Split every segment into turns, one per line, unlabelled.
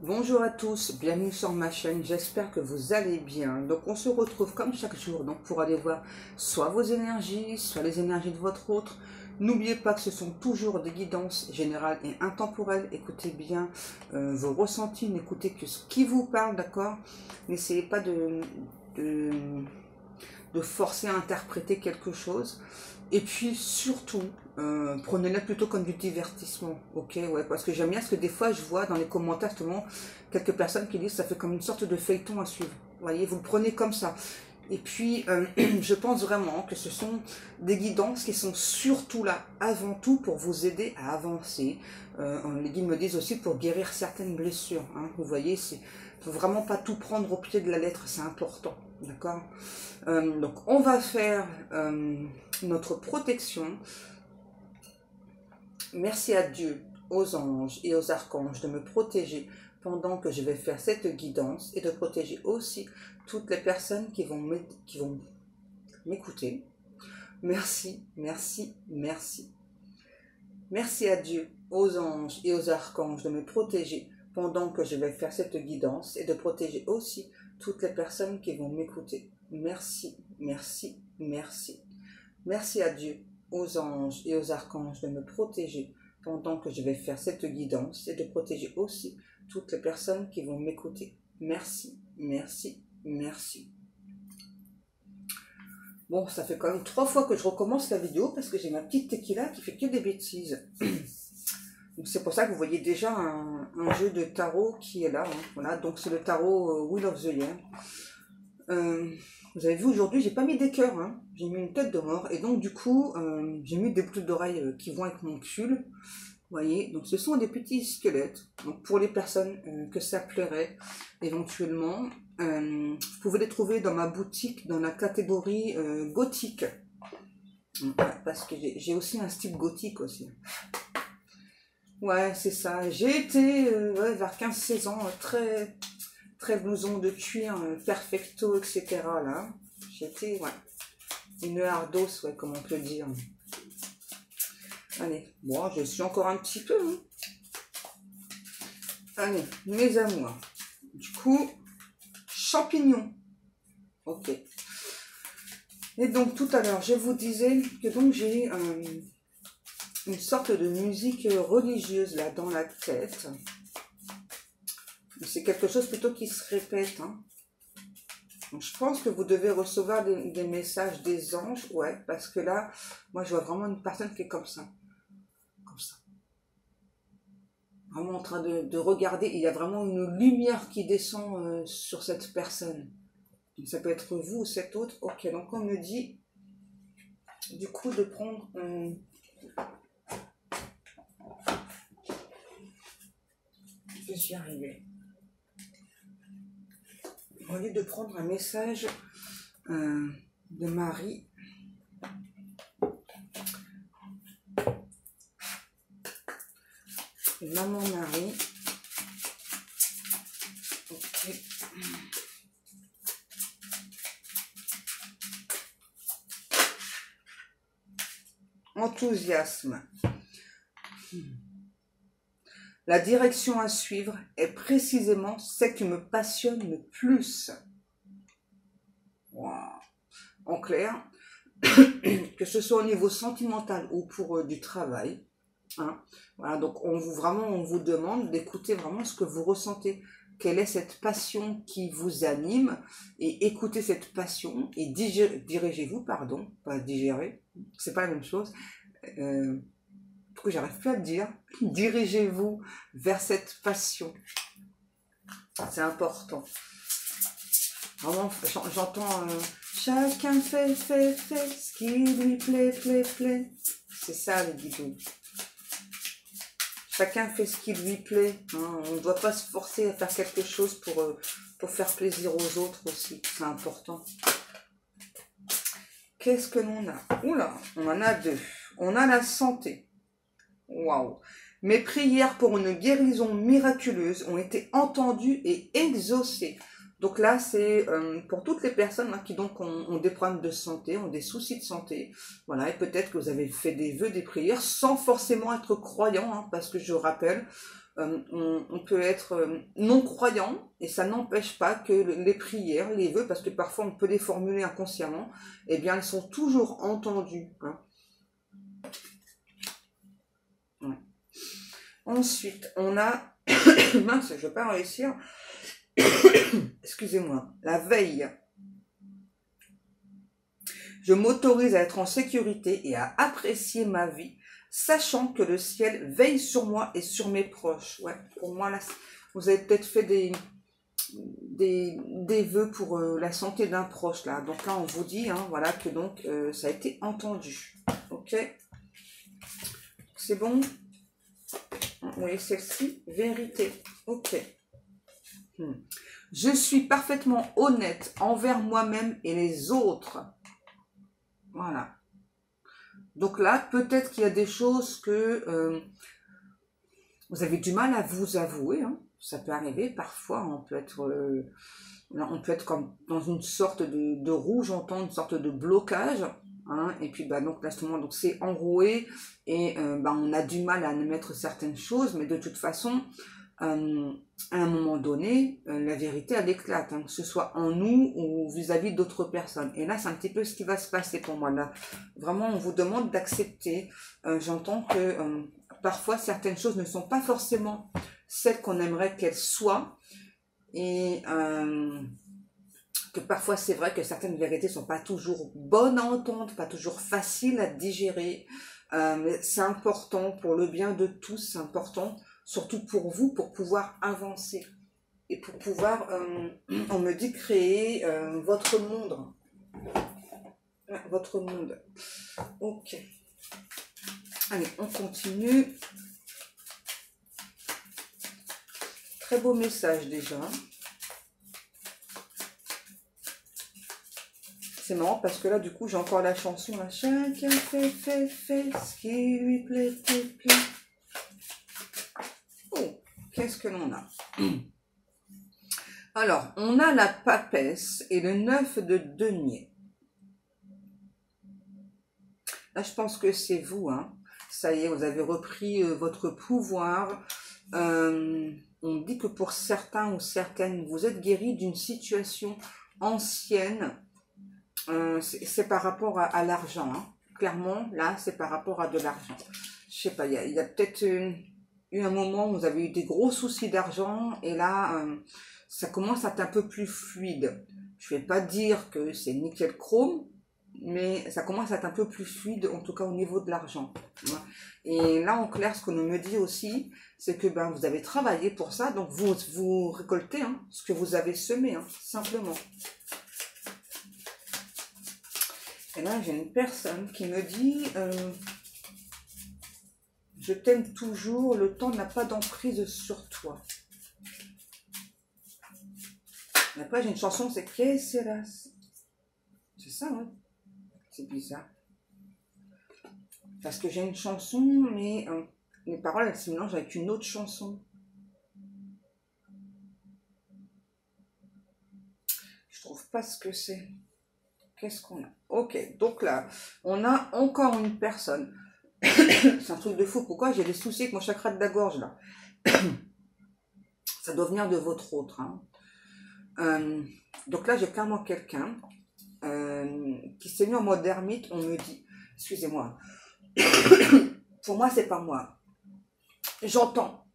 Bonjour à tous, bienvenue sur ma chaîne, j'espère que vous allez bien. Donc on se retrouve comme chaque jour donc pour aller voir soit vos énergies, soit les énergies de votre autre. N'oubliez pas que ce sont toujours des guidances générales et intemporelles. Écoutez bien vos ressentis, n'écoutez que ce qui vous parle, d'accord? N'essayez pas de forcer à interpréter quelque chose. Et puis surtout, prenez-le plutôt comme du divertissement, ok? Ouais, parce que j'aime bien, parce que des fois je vois dans les commentaires justement quelques personnes qui disent que ça fait comme une sorte de feuilleton à suivre. Vous voyez, vous le prenez comme ça. Et puis, je pense vraiment que ce sont des guidances qui sont surtout là, avant tout, pour vous aider à avancer. Les guides me disent aussi pour guérir certaines blessures. Hein. Vous voyez, il ne faut vraiment pas tout prendre au pied de la lettre, c'est important. D'accord? Donc, on va faire notre protection. Merci à Dieu, aux anges et aux archanges de me protéger pendant que je vais faire cette guidance et de protéger aussi toutes les personnes qui vont m'écouter. Merci, merci, merci. Merci à Dieu, aux anges et aux archanges de me protéger pendant que je vais faire cette guidance et de protéger aussi toutes les personnes qui vont m'écouter. Merci, merci, merci. Merci à Dieu, aux anges et aux archanges de me protéger pendant que je vais faire cette guidance et de protéger aussi toutes les personnes qui vont m'écouter. Merci, merci, merci. Bon, ça fait quand même 3 fois que je recommence la vidéo parce que j'ai ma petite tequila qui fait que des bêtises. Donc c'est pour ça que vous voyez déjà un jeu de tarot qui est là. Hein. Voilà, donc c'est le tarot Wheel of the Year. Vous avez vu aujourd'hui, j'ai pas mis des cœurs, hein. J'ai mis une tête de mort et donc du coup, j'ai mis des boucles d'oreilles qui vont avec mon pull. Vous voyez, donc ce sont des petits squelettes. Donc pour les personnes que ça plairait éventuellement, vous pouvez les trouver dans ma boutique dans la catégorie gothique. Parce que j'ai aussi un style gothique aussi. Ouais, c'est ça. J'ai été vers 15-16 ans, très blouson de cuir, perfecto, etc. Là, j'étais, ouais, une hardos, ouais, comme on peut dire. Allez, bon, je suis encore un petit peu. Hein. Allez, mes amours. Du coup, champignons. Ok. Et donc, tout à l'heure, je vous disais que donc j'ai une sorte de musique religieuse là dans la tête. C'est quelque chose plutôt qui se répète. Hein. Donc, je pense que vous devez recevoir des messages des anges. Ouais, parce que là, moi, je vois vraiment une personne qui est comme ça. Comme ça. Vraiment en train de regarder. Il y a vraiment une lumière qui descend sur cette personne. Donc, ça peut être vous ou cet autre. Ok, donc on me dit, du coup, de prendre... Je suis arrivée. Au lieu de prendre un message de Marie, maman Marie, ok. Enthousiasme. La direction à suivre est précisément celle qui me passionne le plus. Wow. En clair, que ce soit au niveau sentimental ou pour du travail. Hein. Voilà, donc on vous demande d'écouter vraiment ce que vous ressentez. Quelle est cette passion qui vous anime? Et écoutez cette passion et dirigez-vous, pardon, pas digérer, c'est pas la même chose. Que j'arrive plus à le dire, dirigez-vous vers cette passion. C'est important. Vraiment, j'entends chacun fait ce qui lui plaît. C'est ça le guidon. Chacun fait ce qui lui plaît. Hein. On ne doit pas se forcer à faire quelque chose pour faire plaisir aux autres aussi. C'est important. Qu'est-ce que l'on a? Oula, on en a 2. On a la santé. Waouh! Mes prières pour une guérison miraculeuse ont été entendues et exaucées. Donc là, c'est pour toutes les personnes là, qui donc ont des problèmes de santé, ont des soucis de santé. Voilà, et peut-être que vous avez fait des vœux, des prières, sans forcément être croyant, hein, parce que je rappelle On peut être non-croyant et ça n'empêche pas que les prières, les vœux, parce que parfois on peut les formuler inconsciemment, eh bien elles sont toujours entendues. Hein. Ouais. Ensuite, on a... Mince, je ne vais pas réussir. Excusez-moi. La veille. Je m'autorise à être en sécurité et à apprécier ma vie, sachant que le ciel veille sur moi et sur mes proches. Ouais, pour moi, là, vous avez peut-être fait des vœux pour la santé d'un proche, là. Donc là, on vous dit, hein, voilà, que donc, ça a été entendu. Ok? C'est bon? Oui, celle-ci, vérité. Ok. Je suis parfaitement honnête envers moi-même et les autres. Voilà. Donc là, peut-être qu'il y a des choses que vous avez du mal à vous avouer. Hein. Ça peut arriver. Parfois, on peut être comme dans une sorte de rouge, une sorte de blocage. Hein, et puis, donc là, justement, donc c'est enroué et on a du mal à admettre certaines choses. Mais de toute façon, à un moment donné, la vérité, elle éclate, hein, que ce soit en nous ou vis-à-vis d'autres personnes. Et là, c'est un petit peu ce qui va se passer pour moi. Là, vraiment, on vous demande d'accepter. J'entends que parfois, certaines choses ne sont pas forcément celles qu'on aimerait qu'elles soient. Et que parfois, c'est vrai que certaines vérités sont pas toujours bonnes à entendre, pas toujours faciles à digérer. Mais c'est important pour le bien de tous, c'est important surtout pour vous, pour pouvoir avancer et pour pouvoir, on me dit, créer votre monde. Votre monde. Ok. Allez, on continue. Très beau message déjà. C'est marrant parce que là, du coup, j'ai encore la chanson. Là. Chacun fait ce qui lui plaît. Oh, qu'est-ce que l'on a? Alors, on a la papesse et le 9 de denier. Là, je pense que c'est vous. Hein. Ça y est, vous avez repris votre pouvoir. On dit que pour certains ou certaines, vous êtes guéri d'une situation ancienne. C'est par rapport à l'argent. Hein. Clairement, là, c'est par rapport à de l'argent. Je sais pas, il y a peut-être eu un moment où vous avez eu des gros soucis d'argent et là, ça commence à être un peu plus fluide. Je ne vais pas dire que c'est nickel chrome, mais ça commence à être un peu plus fluide, en tout cas au niveau de l'argent. Et là, en clair, ce qu'on me dit aussi, c'est que vous avez travaillé pour ça, donc vous récoltez hein, ce que vous avez semé, hein, simplement. Et là, j'ai une personne qui me dit je t'aime toujours, le temps n'a pas d'emprise sur toi. Et après, j'ai une chanson, c'est Que seras. C'est ça, hein. C'est bizarre. Parce que j'ai une chanson, mais les paroles, elles se mélangent avec une autre chanson. Je trouve pas ce que c'est. Qu'est-ce qu'on a? Ok, donc là, on a encore une personne. C'est un truc de fou. Pourquoi j'ai des soucis avec mon chakra de la gorge, là? Ça doit venir de votre autre. Hein. Donc là, j'ai clairement quelqu'un qui s'est mis en mode ermite. On me dit, excusez-moi, pour moi, c'est pas moi. J'entends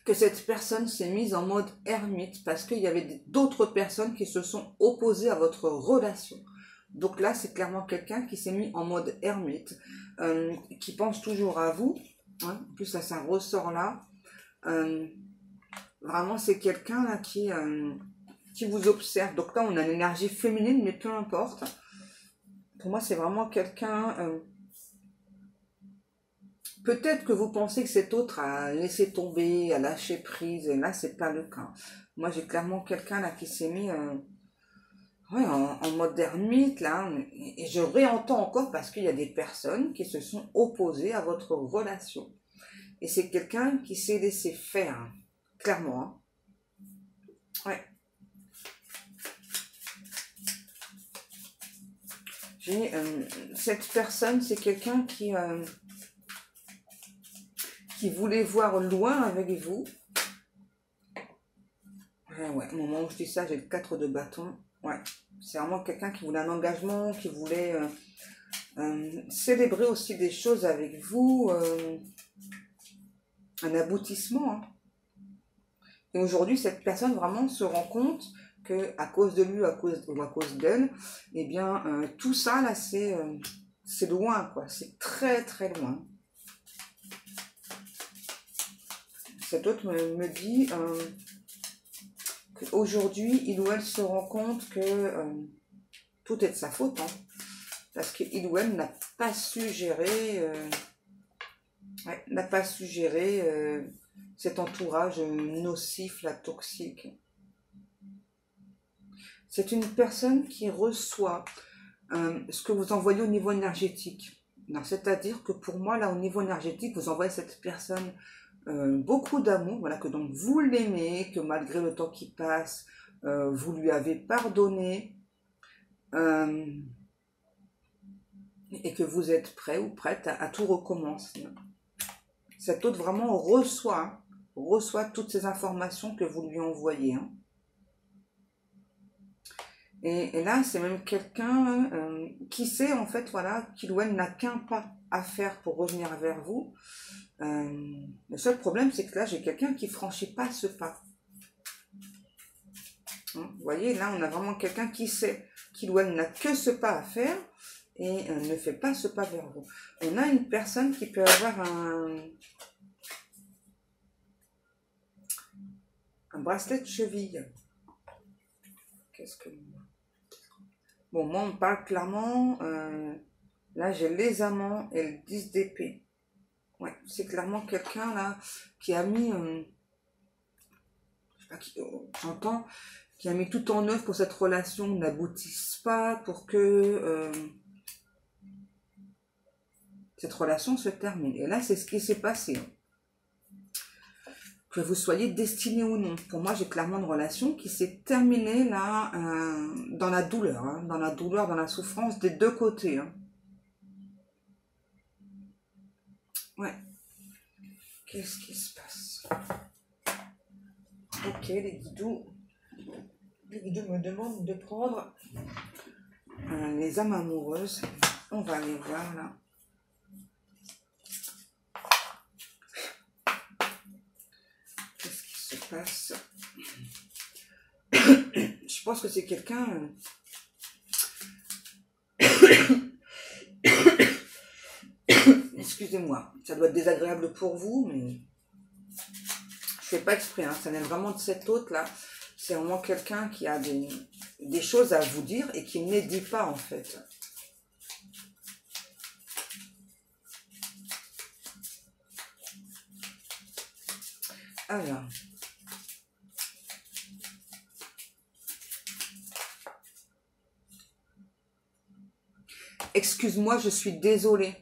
que cette personne s'est mise en mode ermite parce qu'il y avait d'autres personnes qui se sont opposées à votre relation. Donc là, c'est clairement quelqu'un qui s'est mis en mode ermite, qui pense toujours à vous. Hein. En plus, ça ressort là. Vraiment, c'est quelqu'un là qui vous observe. Donc là, on a l'énergie féminine, mais peu importe. Pour moi, c'est vraiment quelqu'un... peut-être que vous pensez que cet autre a laissé tomber, a lâché prise. Et là, c'est pas le cas. Moi, j'ai clairement quelqu'un là qui s'est mis... en mode ermite, là, et je réentends encore parce qu'il y a des personnes qui se sont opposées à votre relation. Et c'est quelqu'un qui s'est laissé faire, hein, clairement. Hein. Ouais. Cette personne, c'est quelqu'un qui qui voulait voir loin avec vous. Ouais, au moment où je dis ça, j'ai le 4 de bâton. Ouais, c'est vraiment quelqu'un qui voulait un engagement, qui voulait célébrer aussi des choses avec vous, un aboutissement. Hein. Et aujourd'hui, cette personne vraiment se rend compte que à cause de lui ou à cause d'elle, eh bien, tout ça là, c'est loin, quoi. C'est très très loin. Cet autre me dit qu'aujourd'hui, il ou elle se rend compte que tout est de sa faute, hein, parce qu'il ou elle n'a pas su gérer, cet entourage nocif, là, toxique. C'est une personne qui reçoit ce que vous envoyez au niveau énergétique. C'est-à-dire que pour moi, là, au niveau énergétique, vous envoyez cette personne beaucoup d'amour, voilà, que donc vous l'aimez, que malgré le temps qui passe, vous lui avez pardonné, et que vous êtes prêt ou prête à tout recommencer. Cet autre vraiment reçoit toutes ces informations que vous lui envoyez. Hein. Et là, c'est même quelqu'un qui sait, en fait, voilà, qu'il ou elle n'a qu'un pas à faire pour revenir vers vous. Le seul problème, c'est que là, j'ai quelqu'un qui ne franchit pas ce pas. Hein, vous voyez, là, on a vraiment quelqu'un qui sait qu'il ou elle n'a que ce pas à faire et ne fait pas ce pas vers vous. On a une personne qui peut avoir un bracelet de cheville. Qu'est-ce que... Bon, moi, on me parle clairement. Là, j'ai les amants et le 10 d'épée. Ouais, c'est clairement quelqu'un, là, qui a mis... je sais pas qui... j'entends... qui a mis tout en œuvre pour que cette relation n'aboutisse pas, pour que cette relation se termine. Et là, c'est ce qui s'est passé. Que vous soyez destiné ou non. Pour moi, j'ai clairement une relation qui s'est terminée là, dans la douleur, hein, dans la souffrance des deux côtés. Hein. Ouais. Qu'est-ce qui se passe? Ok, les guidoux me demandent de prendre les âmes amoureuses. On va aller voir là. Qu'est-ce qui se passe? Je pense que c'est quelqu'un... Excusez-moi, ça doit être désagréable pour vous, mais je fais pas exprès, hein. Ça vient vraiment de cet autre là. C'est vraiment quelqu'un qui a des choses à vous dire et qui ne les dit pas en fait. Alors. Excuse-moi, je suis désolée.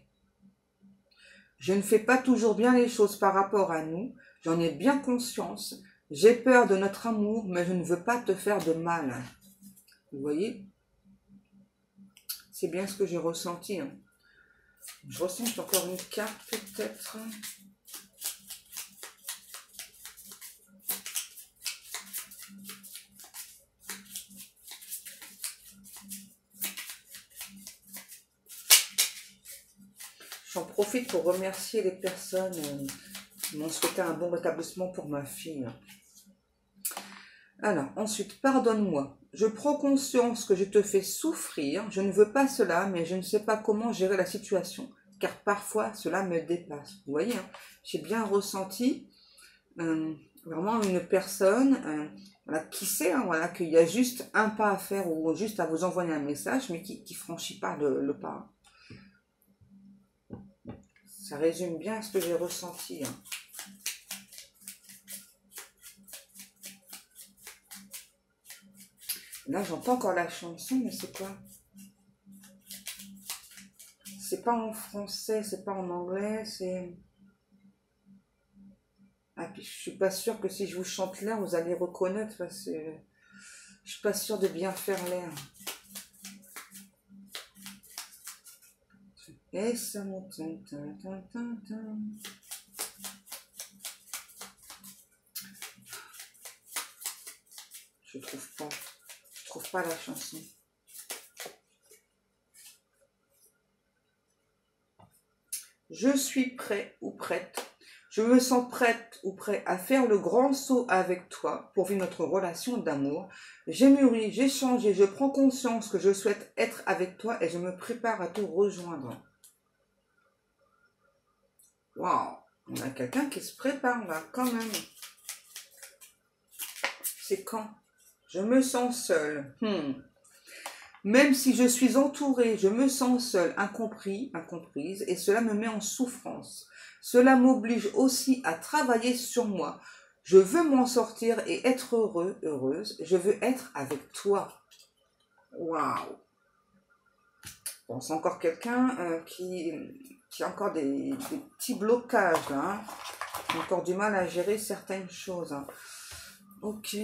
Je ne fais pas toujours bien les choses par rapport à nous. J'en ai bien conscience. J'ai peur de notre amour, mais je ne veux pas te faire de mal. Vous voyez? C'est bien ce que j'ai ressenti. Hein. Je ressens encore une carte peut-être. J'en profite pour remercier les personnes qui m'ont souhaité un bon rétablissement pour ma fille. Alors, ensuite, pardonne-moi. Je prends conscience que je te fais souffrir. Je ne veux pas cela, mais je ne sais pas comment gérer la situation, car parfois cela me dépasse. Vous voyez, hein, j'ai bien ressenti vraiment une personne voilà, qui sait voilà, qu'il y a juste un pas à faire ou juste à vous envoyer un message, mais qui ne franchit pas le pas. Ça résume bien ce que j'ai ressenti. Hein. Là, j'entends encore la chanson, mais c'est quoi? C'est pas en français, c'est pas en anglais, c'est... Ah, puis je suis pas sûre que si je vous chante l'air, vous allez reconnaître, parce que je suis pas sûre de bien faire l'air. Et ça monte... Je trouve pas. Je trouve pas la chanson. Je suis prêt ou prête. Je me sens prête ou prêt à faire le grand saut avec toi pour vivre notre relation d'amour. J'ai mûri, j'ai changé, je prends conscience que je souhaite être avec toi et je me prépare à te rejoindre. Waouh, on a quelqu'un qui se prépare là, quand même. C'est quand? Je me sens seule. Même si je suis entourée, je me sens seule, incompris, incomprise, et cela me met en souffrance. Cela m'oblige aussi à travailler sur moi. Je veux m'en sortir et être heureux, heureuse. Je veux être avec toi. Waouh! Bon, c'est encore quelqu'un qui a encore des petits blocages, hein. Qui a encore du mal à gérer certaines choses. Hein. Ok.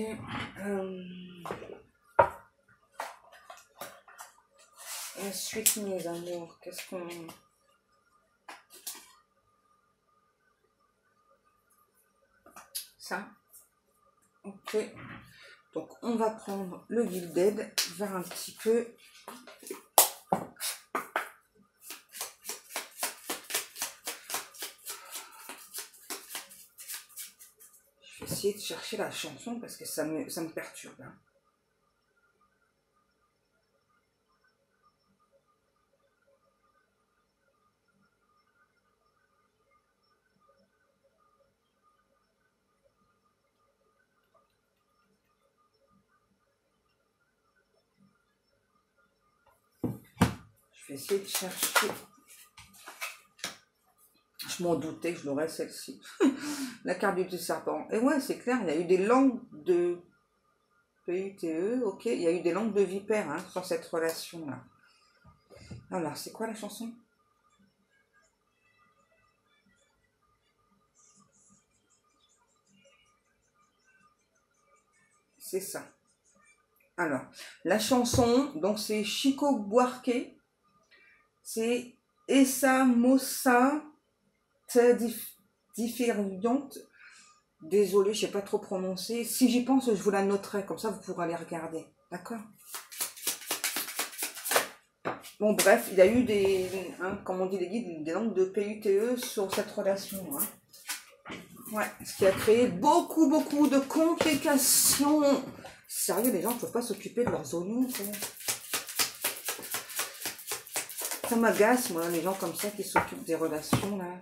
Ensuite, mes amours, qu'est-ce qu'on... Ça. Ok. Donc, on va prendre le Gilded, vers un petit peu. Je vais essayer de chercher la chanson parce que ça me perturbe. Hein. Je vais essayer de chercher. Je m'en doutais que je l'aurais celle-ci. La carte du serpent. Et ouais, c'est clair, il y a eu des langues de PUTE, ok. Il y a eu des langues de vipère hein, sur cette relation-là. Alors, c'est quoi la chanson? C'est ça. Alors, la chanson, donc c'est Chico Buarque. C'est Essa Mossa différente. Désolée, je ne sais pas trop prononcer. Si j'y pense, je vous la noterai. Comme ça, vous pourrez aller regarder. D'accord? Bon, bref, il y a eu des, hein, comme on dit les guides, des langues de PUTE sur cette relation. Hein. Ouais, ce qui a créé beaucoup de complications. Sérieux, les gens ne peuvent pas s'occuper de leurs oignons. Ça m'agace, moi, les gens comme ça qui s'occupent des relations, là.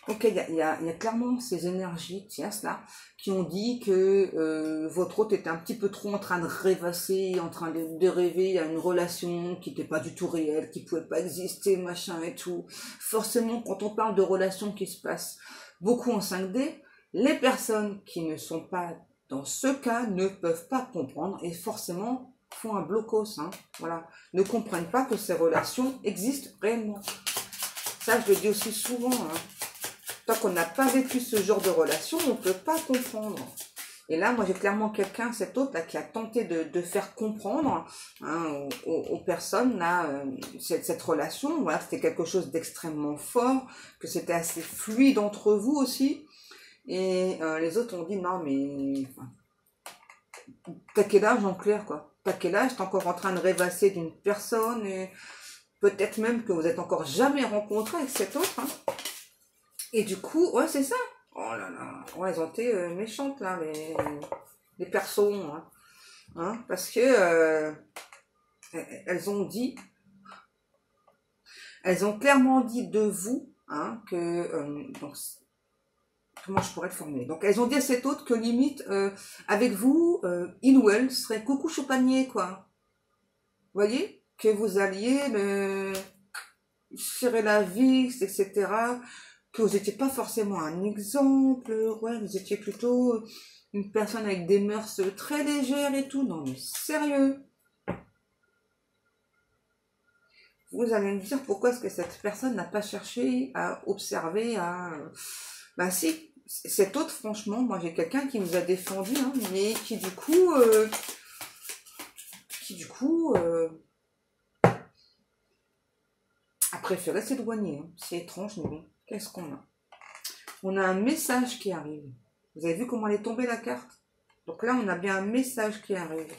Ok, il y a clairement ces énergies tierces là qui ont dit que votre hôte était un petit peu trop en train de rêvasser, en train de rêver à une relation qui n'était pas du tout réelle, qui pouvait pas exister, machin et tout. Forcément, quand on parle de relations qui se passent beaucoup en 5D, les personnes qui ne sont pas dans ce cas ne peuvent pas comprendre et forcément font un blocos. Hein, voilà, ne comprennent pas que ces relations existent réellement. Ça, je le dis aussi souvent. Hein. Tant qu'on n'a pas vécu ce genre de relation, on ne peut pas comprendre. Et là, moi, j'ai clairement quelqu'un, cet autre, là, qui a tenté de faire comprendre hein, aux personnes, là, cette relation. Voilà, c'était quelque chose d'extrêmement fort, que c'était assez fluide entre vous aussi. Et les autres ont dit, non, mais... T'as quel âge en clair, quoi? T'as quel âge? T'es encore en train de rêvasser d'une personne et peut-être même que vous n'êtes encore jamais rencontré avec cet autre, hein. Et du coup, ouais, c'est ça. Oh là là. Ouais, elles ont été méchantes, là, les persos. Hein. Hein, parce que elles ont clairement dit de vous hein, que... donc, comment je pourrais le formuler? Donc, elles ont dit à cette autre que limite, avec vous, il ou elle serait coucou chopanier, quoi. Vous voyez? Que vous alliez le serrer la vis, etc., que vous n'étiez pas forcément un exemple, ouais, vous étiez plutôt une personne avec des mœurs très légères et tout. Non, mais sérieux. Vous allez me dire pourquoi est-ce que cette personne n'a pas cherché à observer, Ben si, cette autre, franchement, moi j'ai quelqu'un qui nous a défendu, hein, mais qui du coup, a préféré s'éloigner. Hein. C'est étrange, mais bon, qu'est-ce qu'on a? On a un message qui arrive. Vous avez vu comment elle est tombée la carte? Donc là, on a bien un message qui arrive.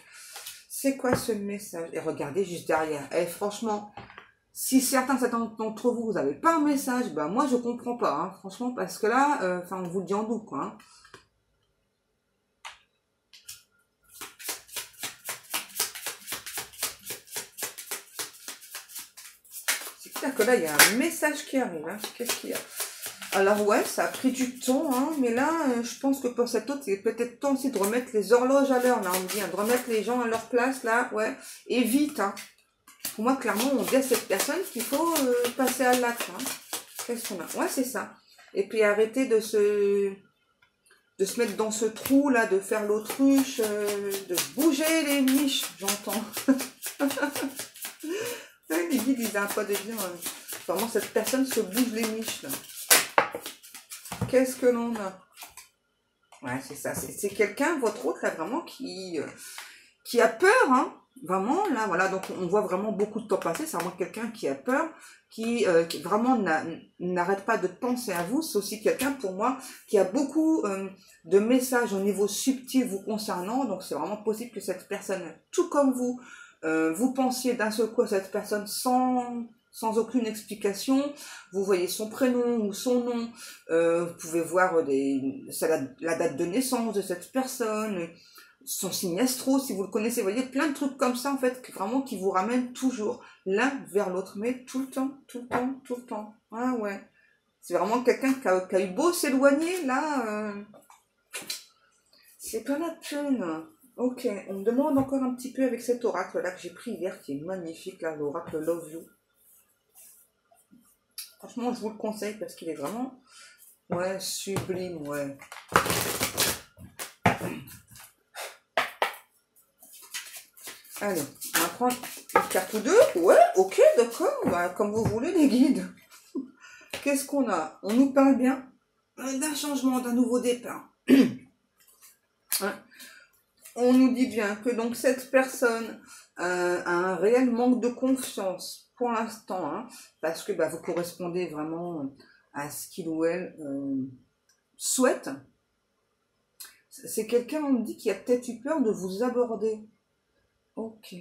C'est quoi ce message? Et regardez juste derrière. Et franchement, si certains d'entre vous, vous n'avez pas un message, ben moi, je comprends pas. Hein, franchement, parce que là, enfin, on vous le dit en double, quoi. Hein. C'est clair que là, il y a un message qui arrive. Hein. Qu'est-ce qu'il y a? Alors ouais, ça a pris du temps, hein, mais là, je pense que pour cette autre, c'est peut-être temps aussi de remettre les horloges à l'heure, là, on dit, hein, de remettre les gens à leur place, là, ouais, et vite, hein. Pour moi, clairement, on dit à cette personne qu'il faut passer à l'acte, hein. Qu'est-ce qu'on a? Ouais, c'est ça. Et puis arrêter de se mettre dans ce trou, là, de faire l'autruche, de bouger les miches, j'entends. Ouais, les guides, ils n'arrêtent pas de dire, vraiment, cette personne se bouge les miches, là. Qu'est-ce que l'on a? Ouais, c'est ça. C'est quelqu'un, votre autre, là, vraiment, qui a peur, hein. Vraiment, là, voilà. Donc, on voit vraiment beaucoup de temps passer. C'est vraiment quelqu'un qui a peur, qui vraiment n'arrête pas de penser à vous. C'est aussi quelqu'un, pour moi, qui a beaucoup de messages au niveau subtil vous concernant. Donc, c'est vraiment possible que cette personne, tout comme vous, vous pensiez d'un seul coup à cette personne sans aucune explication. Vous voyez son prénom ou son nom, vous pouvez voir la date de naissance de cette personne, son signe astro, si vous le connaissez, vous voyez, plein de trucs comme ça, en fait, vraiment qui vous ramènent toujours l'un vers l'autre, mais tout le temps, tout le temps, tout le temps. Ah ouais. C'est vraiment quelqu'un qui a eu beau s'éloigner, là, c'est pas la peine. Ok, on me demande encore un petit peu avec cet oracle-là que j'ai pris hier, qui est magnifique, là, l'oracle Love You. Franchement, je vous le conseille parce qu'il est vraiment, ouais, sublime, ouais. Allez, on va prendre une carte ou deux. Ouais, ok, d'accord, bah, comme vous voulez, les guides. Qu'est-ce qu'on a? On nous parle bien d'un changement, d'un nouveau départ. Hein? On nous dit bien que donc cette personne a un réel manque de confiance pour l'instant, hein, parce que bah, vous correspondez vraiment à ce qu'il ou elle souhaite. C'est quelqu'un, on me dit, qui a peut-être eu peur de vous aborder. Ok.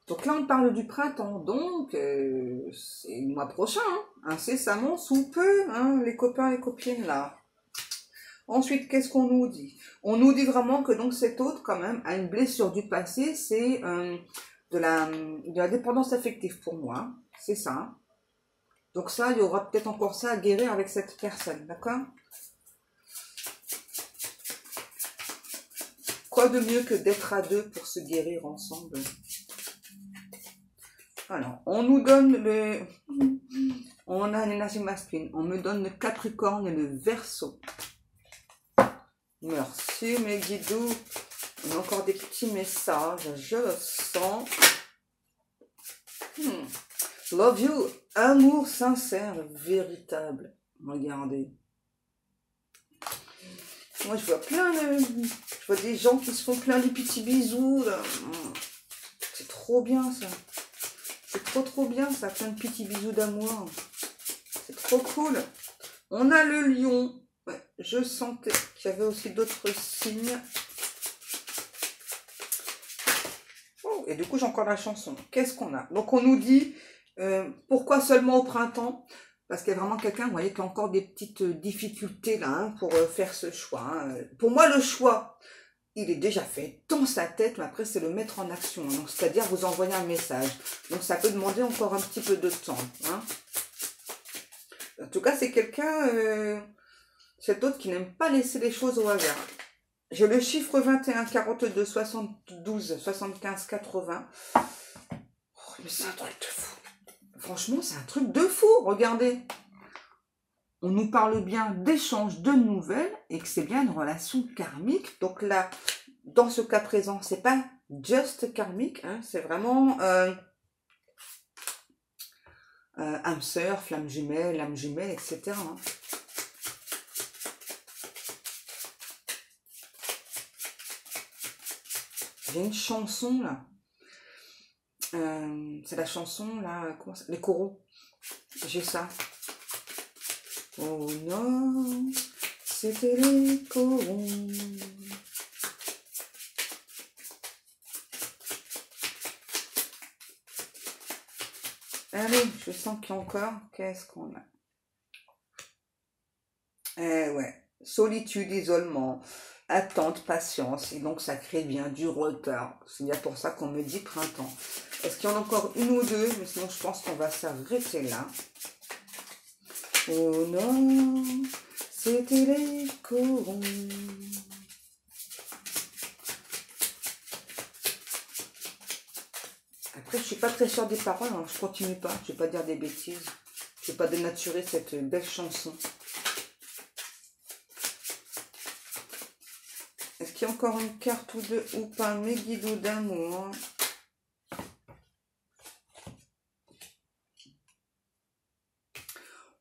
Donc là, on parle du printemps, donc c'est le mois prochain, hein, incessamment, sous peu, hein, les copains, les copines, là. Ensuite, qu'est-ce qu'on nous dit? On nous dit vraiment que donc cet autre, quand même, a une blessure du passé, c'est de la dépendance affective pour moi, c'est ça. Donc ça, il y aura peut-être encore ça à guérir avec cette personne, d'accord? Quoi de mieux que d'être à deux pour se guérir ensemble? Alors, on nous donne on a l'énergie masculine, on me donne le Capricorne et le Verseau. Merci mes guidous. On a encore des petits messages, je le sens. Love you, amour sincère, véritable. Regardez. Moi je vois je vois des gens qui se font plein de petits bisous. C'est trop bien ça. C'est trop bien ça, plein de petits bisous d'amour. C'est trop cool. On a le lion. Ouais, je sentais qu'il y avait aussi d'autres signes. Oh, et du coup, j'ai encore la chanson. Qu'est-ce qu'on a? Donc, on nous dit, pourquoi seulement au printemps? Parce qu'il y a vraiment quelqu'un, vous voyez, qui a encore des petites difficultés là, hein, pour faire ce choix. Hein. Pour moi, le choix, il est déjà fait dans sa tête, mais après, c'est le mettre en action. Hein. Donc, c'est-à-dire vous envoyer un message. Donc, ça peut demander encore un petit peu de temps. Hein. En tout cas, c'est quelqu'un... cet autre qui n'aime pas laisser les choses au hasard. J'ai le chiffre 21, 42, 72, 75, 80. Oh, mais c'est un truc de fou. Franchement, c'est un truc de fou. Regardez. On nous parle bien d'échange de nouvelles et que c'est bien une relation karmique. Donc là, dans ce cas présent, c'est pas just karmique. Hein, c'est vraiment âme sœur, flamme jumelle, âme jumelle, etc. Hein. J'ai une chanson là. C'est la chanson là. Comment ça, les coraux. J'ai ça. Oh non. c'était les corons. Allez, je sens qu'il y a encore. Qu'est-ce qu'on a? Eh ouais, solitude, isolement, attente, patience. Et donc, ça crée bien du retard. C'est bien pour ça qu'on me dit printemps. Est-ce qu'il y en a encore une ou deux? Mais sinon, je pense qu'on va s'arrêter là. Oh non, c'était les corons. Après, je suis pas très sûre des paroles, hein. Je continue pas, je vais pas dire des bêtises. Je vais pas dénaturer cette belle chanson. Est-ce qu'il y a encore une carte ou deux ou pas? Mes guidots d'amour.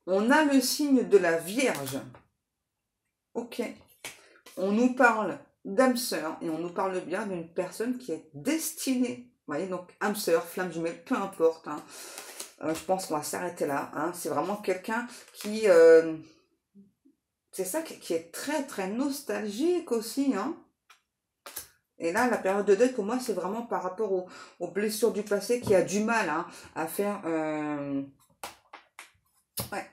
On a le signe de la Vierge. Ok. On nous parle d'âme sœur et on nous parle bien d'une personne qui est destinée. Vous voyez, donc âme sœur, flamme jumelle, peu importe. Hein. Je pense qu'on va s'arrêter là. Hein. C'est vraiment quelqu'un qui... c'est ça qui est très très nostalgique aussi. Hein. Et là, la période de deuil, pour moi, c'est vraiment par rapport aux blessures du passé qui a du mal hein, à faire... ouais.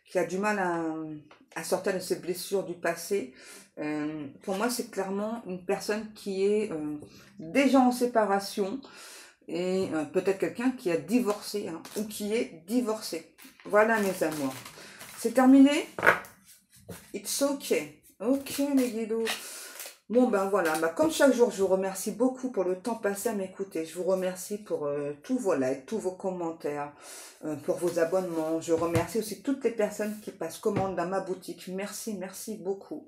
Qui a du mal à sortir de ces blessures du passé. Pour moi, c'est clairement une personne qui est déjà en séparation et peut-être quelqu'un qui a divorcé hein, ou qui est divorcé. Voilà mes amours. C'est terminé? It's okay. Ok mes guidos. Bon ben voilà, comme chaque jour, je vous remercie beaucoup pour le temps passé à m'écouter. Je vous remercie pour tous vos likes, tous vos commentaires, pour vos abonnements. Je remercie aussi toutes les personnes qui passent commande dans ma boutique. Merci, merci beaucoup.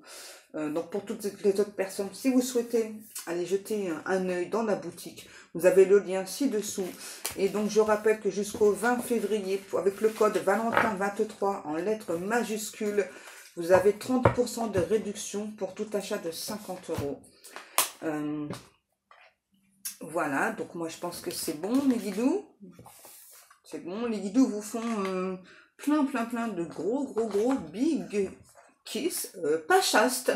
Donc pour toutes les autres personnes, si vous souhaitez aller jeter un œil dans la boutique, vous avez le lien ci-dessous. Et donc je rappelle que jusqu'au 20 février, avec le code Valentin23 en lettres majuscules, vous avez 30% de réduction pour tout achat de 50 €. Voilà, donc moi je pense que c'est bon mes guidous. C'est bon, les guidous vous font plein de gros big kiss. Pas chaste.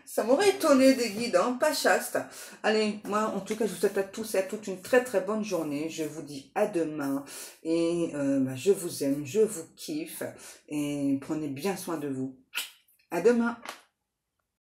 Ça m'aurait étonné des guides, hein, pas chaste. Allez, moi en tout cas je vous souhaite à tous et à toutes une très bonne journée. Je vous dis à demain. Et je vous aime, je vous kiffe. Et prenez bien soin de vous. À demain.